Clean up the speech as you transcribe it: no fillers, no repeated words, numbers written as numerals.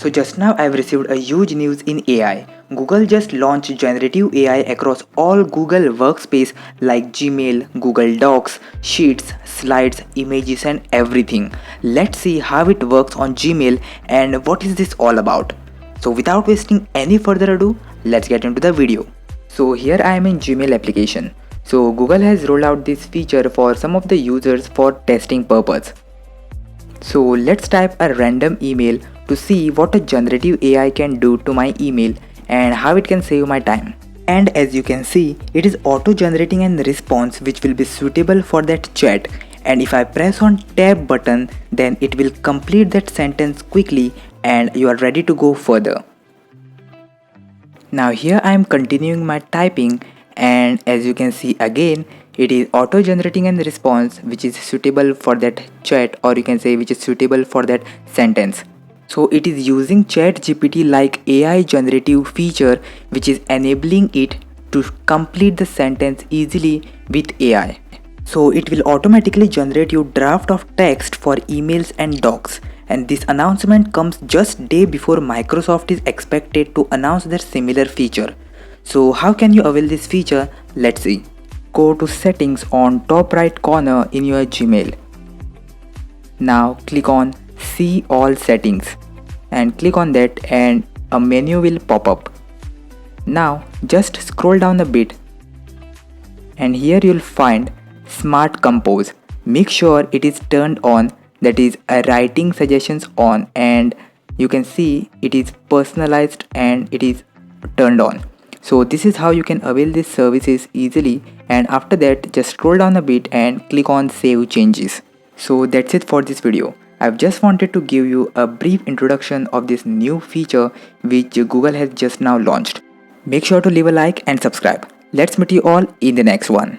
So just now I've received a huge news in AI. Google just launched generative AI across all Google workspace like Gmail, Google Docs, Sheets, Slides, images and everything. Let's see how it works on Gmail and what is this all about. So without wasting any further ado, let's get into the video. So here I am in Gmail application. So Google has rolled out this feature for some of the users for testing purpose. So let's type a random email to see what a generative AI can do to my email and how it can save my time. And as you can see, it is auto generating a response which will be suitable for that chat, and if I press on tab button, then it will complete that sentence quickly and you are ready to go further. Now here I am continuing my typing, and as you can see again, it is auto generating a response which is suitable for that chat, or you can say which is suitable for that sentence. So it is using chat GPT like AI generative feature which is enabling it to complete the sentence easily with AI. So it will automatically generate you draft of text for emails and docs, and this announcement comes just day before Microsoft is expected to announce their similar feature. So how can you avail this feature? Let's see. Go to settings on top right corner in your Gmail. Now click on see all settings and click on that and a menu will pop up. Now just scroll down a bit and here you'll find Smart Compose. Make sure it is turned on, that is writing suggestions on, and you can see it is personalized and it is turned on. So this is how you can avail these services easily, and after that just scroll down a bit and click on save changes. So that's it for this video. I've just wanted to give you a brief introduction of this new feature which Google has just now launched. Make sure to leave a like and subscribe. Let's meet you all in the next one.